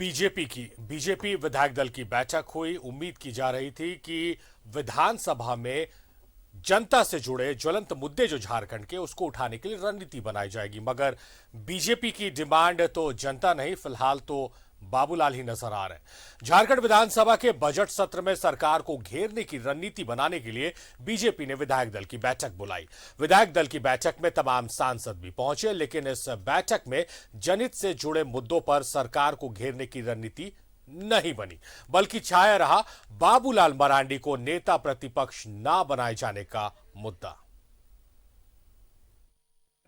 BJP विधायक दल की बैठक हुई। उम्मीद की जा रही थी कि विधानसभा में जनता से जुड़े ज्वलंत मुद्दे जो झारखंड के, उसको उठाने के लिए रणनीति बनाई जाएगी, मगर बीजेपी की डिमांड तो जनता नहीं, फिलहाल तो बाबूलाल ही नजर आ रहे हैं। झारखंड विधानसभा के बजट सत्र में सरकार को घेरने की रणनीति बनाने के लिए बीजेपी ने विधायक दल की बैठक बुलाई। विधायक दल की बैठक में तमाम सांसद भी पहुंचे, लेकिन इस बैठक में जनहित से जुड़े मुद्दों पर सरकार को घेरने की रणनीति नहीं बनी, बल्कि छाया रहा बाबूलाल मरांडी को नेता प्रतिपक्ष ना बनाए जाने का मुद्दा।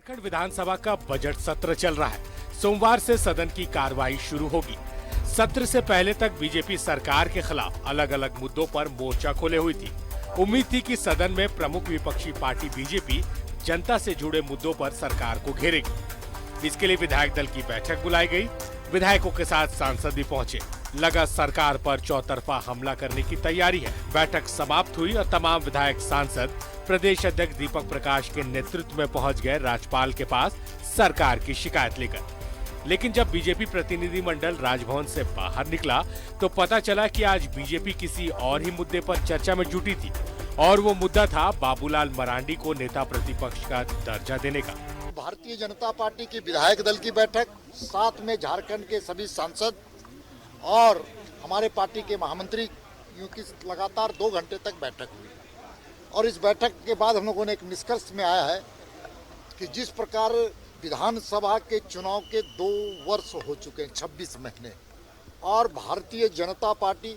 झारखंड विधानसभा का बजट सत्र चल रहा है। सोमवार से सदन की कार्रवाई शुरू होगी। सत्र से पहले तक बीजेपी सरकार के खिलाफ अलग अलग मुद्दों पर मोर्चा खोले हुई थी। उम्मीद थी कि सदन में प्रमुख विपक्षी पार्टी बीजेपी जनता से जुड़े मुद्दों पर सरकार को घेरेगी। इसके लिए विधायक दल की बैठक बुलाई गई। विधायकों के साथ सांसद भी पहुंचे। लगा सरकार पर चौतरफा हमला करने की तैयारी है। बैठक समाप्त हुई और तमाम विधायक सांसद प्रदेश अध्यक्ष दीपक प्रकाश के नेतृत्व में पहुंच गए राज्यपाल के पास सरकार की शिकायत लेकर। लेकिन जब बीजेपी प्रतिनिधि मंडल राजभवन से बाहर निकला तो पता चला कि आज बीजेपी किसी और ही मुद्दे पर चर्चा में जुटी थी, और वो मुद्दा था बाबूलाल मरांडी को नेता प्रतिपक्ष का दर्जा देने का। भारतीय जनता पार्टी की विधायक दल की बैठक, साथ में झारखंड के सभी सांसद और हमारे पार्टी के महामंत्री की लगातार 2 घंटे तक बैठक हुई। और इस बैठक के बाद हम लोगों ने एक निष्कर्ष में आया है कि जिस प्रकार विधानसभा के चुनाव के 2 वर्ष हो चुके हैं, 26 महीने, और भारतीय जनता पार्टी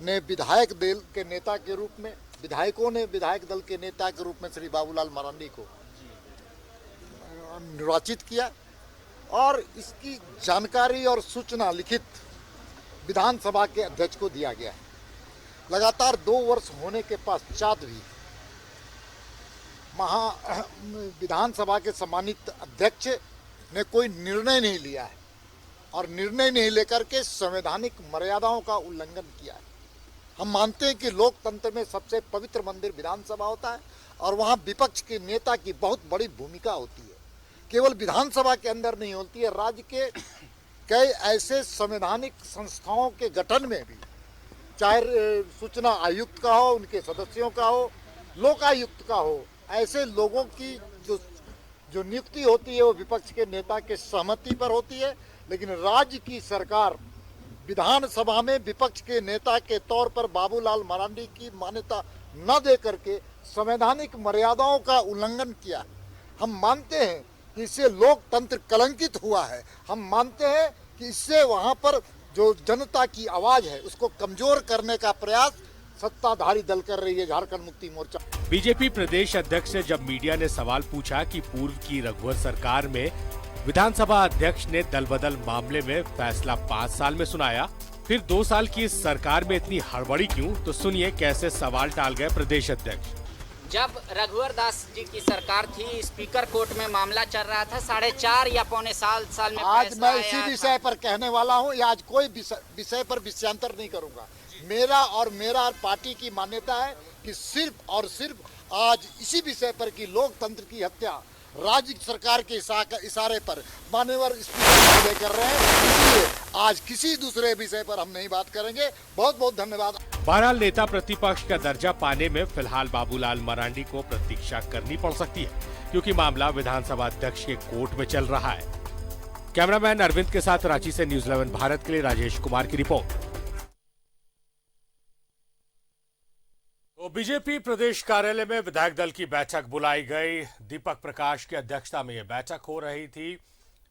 ने विधायक दल के नेता के रूप में, विधायकों ने विधायक दल के नेता के रूप में श्री बाबूलाल मरांडी को निर्वाचित किया, और इसकी जानकारी और सूचना लिखित विधानसभा के अध्यक्ष को दिया गया है। लगातार 2 वर्ष होने के पश्चात भी विधानसभा के सम्मानित अध्यक्ष ने कोई निर्णय नहीं लिया है, और निर्णय नहीं लेकर के संवैधानिक मर्यादाओं का उल्लंघन किया है। हम मानते हैं कि लोकतंत्र में सबसे पवित्र मंदिर विधानसभा होता है, और वहाँ विपक्ष के नेता की बहुत बड़ी भूमिका होती है। केवल विधानसभा के अंदर नहीं होती है, राज्य के कई ऐसे संवैधानिक संस्थाओं के गठन में भी, चाहे सूचना आयुक्त का हो, उनके सदस्यों का हो, लोकायुक्त का हो, ऐसे लोगों की जो नियुक्ति होती है वो विपक्ष के नेता के सहमति पर होती है। लेकिन राज्य की सरकार विधानसभा में विपक्ष के नेता के तौर पर बाबूलाल मरांडी की मान्यता न दे करके संवैधानिक मर्यादाओं का उल्लंघन किया। हम मानते हैं कि इससे लोकतंत्र कलंकित हुआ है। हम मानते हैं कि इससे वहां पर जो जनता की आवाज है उसको कमजोर करने का प्रयास सत्ताधारी दल कर रही है झारखंड मुक्ति मोर्चा। बीजेपी प्रदेश अध्यक्ष से जब मीडिया ने सवाल पूछा कि पूर्व की रघुवर सरकार में विधानसभा अध्यक्ष ने दल बदल मामले में फैसला 5 साल में सुनाया, फिर 2 साल की इस सरकार में इतनी हड़बड़ी क्यों? तो सुनिए कैसे सवाल टाल गए प्रदेश अध्यक्ष। जब रघुवर दास जी की सरकार थी, स्पीकर कोर्ट में मामला चल रहा था, 4.5 या पौने साल में आज मैं इसी विषय पर कहने वाला हूँ। आज कोई विषय पर विषयांतर नहीं करूंगा। मेरा पार्टी की मान्यता है कि सिर्फ और सिर्फ आज इसी विषय पर कि लोकतंत्र की हत्या राज्य सरकार के इशारे पर माननीय स्पीकर कर रहे हैं, इसलिए आज किसी दूसरे विषय पर हम नहीं बात करेंगे। बहुत बहुत धन्यवाद। बहरहाल नेता प्रतिपक्ष का दर्जा पाने में फिलहाल बाबूलाल मरांडी को प्रतीक्षा करनी पड़ सकती है, क्योंकि मामला विधानसभा अध्यक्ष के कोर्ट में चल रहा है। कैमरामैन अरविंद के साथ रांची से न्यूज़ 11 भारत के लिए राजेश कुमार की रिपोर्ट। तो बीजेपी प्रदेश कार्यालय में विधायक दल की बैठक बुलाई गई। दीपक प्रकाश की अध्यक्षता में यह बैठक हो रही थी।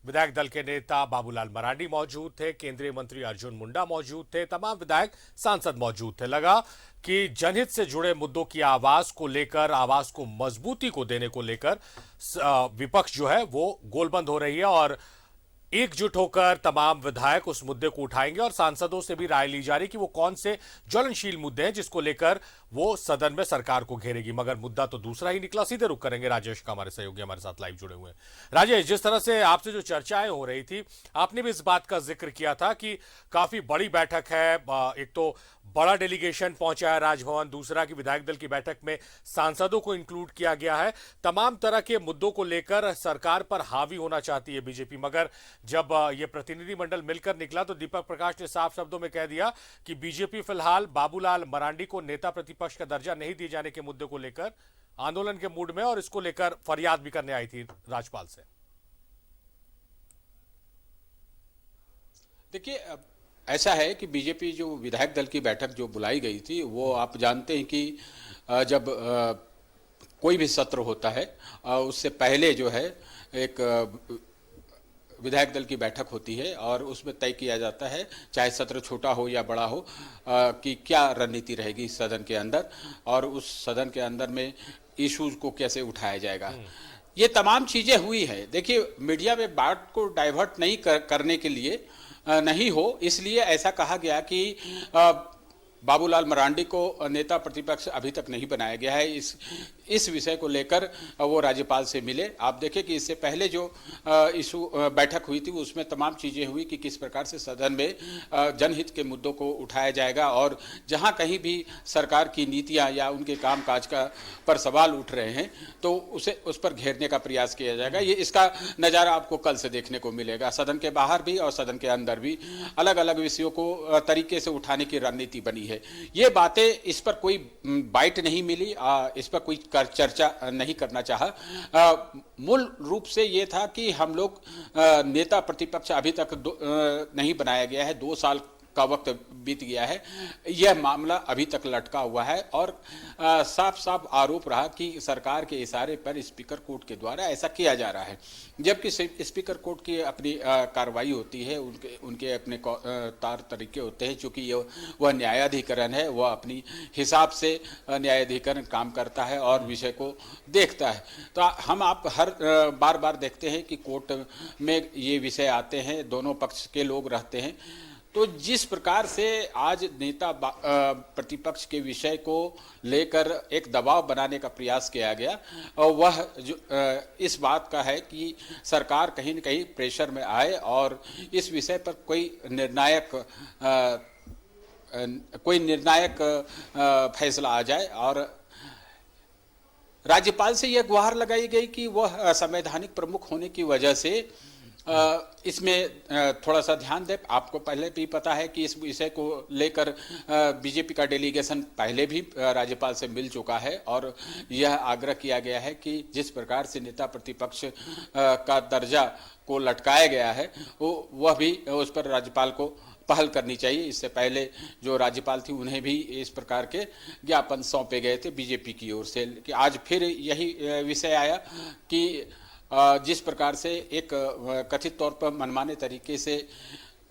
विधायक दल के नेता बाबूलाल मरांडी मौजूद थे, केंद्रीय मंत्री अर्जुन मुंडा मौजूद थे, तमाम विधायक सांसद मौजूद थे। लगा कि जनहित से जुड़े मुद्दों की आवाज को लेकर, आवाज को मजबूती को देने को लेकर विपक्ष जो है वो गोलबंद हो रही है, और एकजुट होकर तमाम विधायक उस मुद्दे को उठाएंगे, और सांसदों से भी राय ली जा रही कि वो कौन से ज्वलनशील मुद्दे हैं जिसको लेकर वो सदन में सरकार को घेरेगी। मगर मुद्दा तो दूसरा ही निकला। सीधे रुख करेंगे राजेश का, हमारे सहयोगी हमारे साथ लाइव जुड़े हुए हैं। राजेश, जिस तरह से आपसे जो चर्चाएं हो रही थी, आपने भी इस बात का जिक्र किया था कि काफी बड़ी बैठक है। एक तो बड़ा डेलीगेशन पहुंचा है राजभवन, दूसरा कि विधायक दल की बैठक में सांसदों को इंक्लूड किया गया है। तमाम तरह के मुद्दों को लेकर सरकार पर हावी होना चाहती है बीजेपी, मगर जब ये प्रतिनिधिमंडल मिलकर निकला तो दीपक प्रकाश ने साफ शब्दों में कह दिया कि बीजेपी फिलहाल बाबूलाल मरांडी को नेता प्रतिपक्ष का दर्जा नहीं दिए जाने के मुद्दे को लेकर आंदोलन के मूड में और इसको लेकर फरियाद भी करने आई थी राज्यपाल से। देखिए, ऐसा है कि बीजेपी जो विधायक दल की बैठक जो बुलाई गई थी, वो आप जानते हैं कि जब कोई भी सत्र होता है उससे पहले जो है एक विधायक दल की बैठक होती है और उसमें तय किया जाता है, चाहे सत्र छोटा हो या बड़ा हो, कि क्या रणनीति रहेगी सदन के अंदर और उस सदन के अंदर में इश्यूज को कैसे उठाया जाएगा। ये तमाम चीजें हुई है। देखिए, मीडिया में बात को डाइवर्ट नहीं करने के लिए नहीं हो, इसलिए ऐसा कहा गया कि बाबूलाल मरांडी को नेता प्रतिपक्ष अभी तक नहीं बनाया गया है। इस विषय को लेकर वो राज्यपाल से मिले। आप देखें कि इससे पहले जो इशू बैठक हुई थी उसमें तमाम चीज़ें हुई कि किस प्रकार से सदन में जनहित के मुद्दों को उठाया जाएगा और जहां कहीं भी सरकार की नीतियां या उनके कामकाज का पर सवाल उठ रहे हैं तो उस पर घेरने का प्रयास किया जाएगा। ये इसका नज़ारा आपको कल से देखने को मिलेगा। सदन के बाहर भी और सदन के अंदर भी अलग अलग विषयों को तरीके से उठाने की रणनीति बनी है। ये बातें, इस पर कोई बाइट नहीं मिली, इस पर कोई चर्चा नहीं करना चाहा। मूल रूप से ये था कि हम लोग नेता प्रतिपक्ष अभी तक नहीं बनाया गया है, 2 साल का वक्त बीत गया है, यह मामला अभी तक लटका हुआ है और साफ साफ आरोप रहा कि सरकार के इशारे पर स्पीकर कोर्ट के द्वारा ऐसा किया जा रहा है, जबकि स्पीकर कोर्ट की अपनी कार्रवाई होती है, उनके अपने तार तरीके होते हैं। चूंकि वह न्यायाधिकरण है, वह अपनी हिसाब से न्यायाधिकरण काम करता है और विषय को देखता है। तो हम आप हर बार बार देखते हैं कि कोर्ट में ये विषय आते हैं, दोनों पक्ष के लोग रहते हैं। तो जिस प्रकार से आज नेता प्रतिपक्ष के विषय को लेकर एक दबाव बनाने का प्रयास किया गया, वह जो इस बात का है कि सरकार कहीं न कहीं प्रेशर में आए और इस विषय पर कोई निर्णायक फैसला आ जाए। और राज्यपाल से यह गुहार लगाई गई कि वह संवैधानिक प्रमुख होने की वजह से इसमें थोड़ा सा ध्यान दें। आपको पहले भी पता है कि इस विषय को लेकर बीजेपी का डेलीगेशन पहले भी राज्यपाल से मिल चुका है और यह आग्रह किया गया है कि जिस प्रकार से नेता प्रतिपक्ष का दर्जा को लटकाया गया है वह भी उस पर राज्यपाल को पहल करनी चाहिए। इससे पहले जो राज्यपाल थी उन्हें भी इस प्रकार के ज्ञापन सौंपे गए थे बीजेपी की ओर से, कि आज फिर यही विषय आया कि जिस प्रकार से एक कथित तौर पर मनमाने तरीके से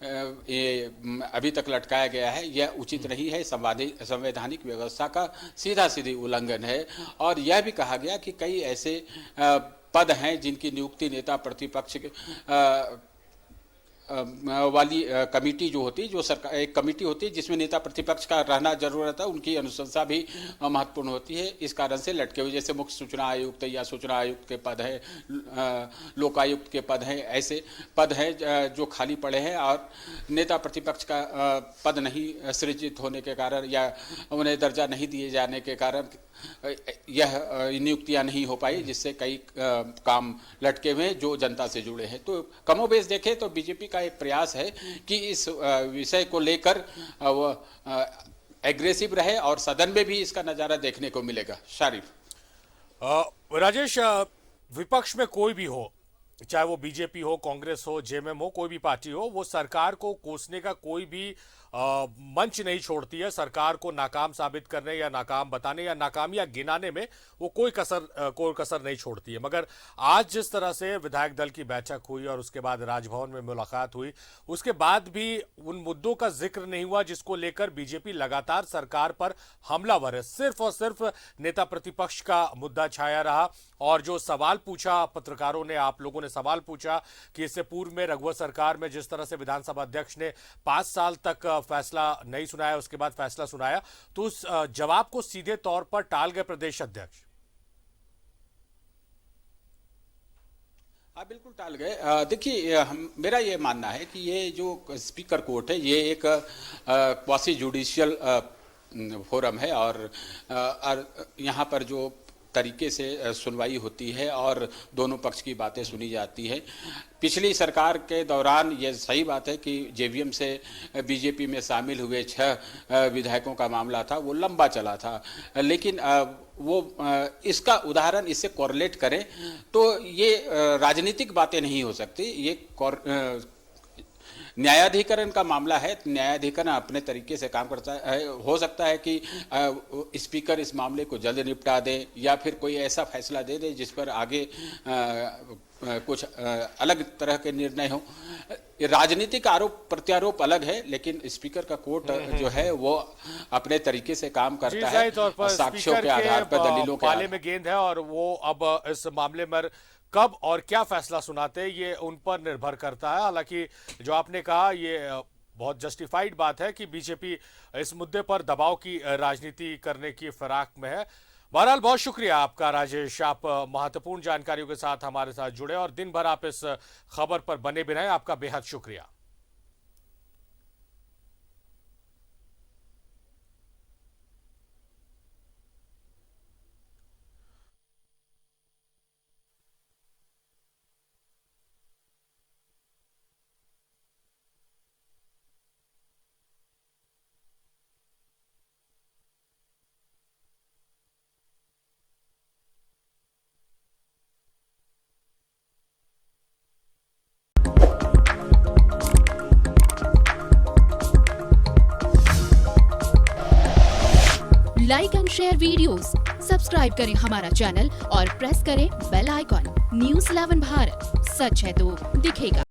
ये अभी तक लटकाया गया है, यह उचित नहीं है, संवैधानिक व्यवस्था का सीधा सीधी उल्लंघन है। और यह भी कहा गया कि कई ऐसे पद हैं जिनकी नियुक्ति नेता प्रतिपक्ष वाली कमेटी जो होती है, जो सरकार एक कमेटी होती है जिसमें नेता प्रतिपक्ष का रहना जरूरत है, उनकी अनुशंसा भी महत्वपूर्ण होती है। इस कारण से लटके हुए, जैसे मुख्य सूचना आयुक्त या सूचना आयुक्त के पद है, लोकायुक्त के पद हैं, ऐसे पद हैं जो खाली पड़े हैं और नेता प्रतिपक्ष का पद नहीं सृजित होने के कारण या उन्हें दर्जा नहीं दिए जाने के कारण यह नियुक्तियां नहीं हो पाई, जिससे कई काम लटके हुए जो जनता से जुड़े हैं। तो कमोबेश देखें तो बीजेपी का एक प्रयास है कि इस विषय को लेकर वह एग्रेसिव रहे और सदन में भी इसका नजारा देखने को मिलेगा। शारिफ, राजेश, विपक्ष में कोई भी हो, चाहे वो बीजेपी हो, कांग्रेस हो, जेएमएम हो, कोई भी पार्टी हो, वो सरकार को कोसने का कोई भी मंच नहीं छोड़ती है। सरकार को नाकाम साबित करने या नाकाम बताने या नाकामियां गिनाने में वो कोई कसर नहीं छोड़ती है। मगर आज जिस तरह से विधायक दल की बैठक हुई और उसके बाद राजभवन में मुलाकात हुई, उसके बाद भी उन मुद्दों का जिक्र नहीं हुआ जिसको लेकर बीजेपी लगातार सरकार पर हमलावर है। सिर्फ और सिर्फ नेता प्रतिपक्ष का मुद्दा छाया रहा और जो सवाल पूछा पत्रकारों ने, आप लोगों ने सवाल पूछा कि इससे पूर्व में रघुवर सरकार में जिस तरह से विधानसभा अध्यक्ष ने 5 साल तक फैसला नहीं सुनाया, उसके बाद फैसला सुनाया, तो उस जवाब को सीधे तौर पर टाल गए प्रदेश अध्यक्ष। हाँ, बिल्कुल टाल गए। देखिए, मेरा ये मानना है कि ये जो स्पीकर कोर्ट है ये एक क्वासी जुडिशियल फोरम है और यहाँ पर जो तरीके से सुनवाई होती है और दोनों पक्ष की बातें सुनी जाती है। पिछली सरकार के दौरान ये सही बात है कि जेवीएम से बीजेपी में शामिल हुए 6 विधायकों का मामला था, वो लंबा चला था, लेकिन वो इसका उदाहरण इससे कोरिलेट करें तो ये राजनीतिक बातें नहीं हो सकती। ये न्यायाधिकरण का मामला है। न्यायाधिकरण अपने तरीके से काम करता है। हो सकता है कि स्पीकर इस मामले को जल्द निपटा दे या फिर कोई ऐसा फैसला दे दे जिस पर आगे कुछ अलग तरह के निर्णय हो। राजनीतिक आरोप प्रत्यारोप अलग है, लेकिन स्पीकर का कोर्ट जो है वो अपने तरीके से काम करता है, साक्ष्यों के आधार पर, दलीलों के पाले में गेंद है और वो अब इस मामले में कब और क्या फैसला सुनाते हैं ये उन पर निर्भर करता है। हालांकि जो आपने कहा ये बहुत जस्टिफाइड बात है कि बीजेपी इस मुद्दे पर दबाव की राजनीति करने की फिराक में है। बहरहाल बहुत शुक्रिया आपका राजेश, आप महत्वपूर्ण जानकारियों के साथ हमारे साथ जुड़े और दिन भर आप इस खबर पर बने भी रहे। आपका बेहद शुक्रिया। Like and share videos, subscribe करें हमारा चैनल और प्रेस करें बेल आइकॉन। न्यूज़ 11 भारत, सच है तो दिखेगा।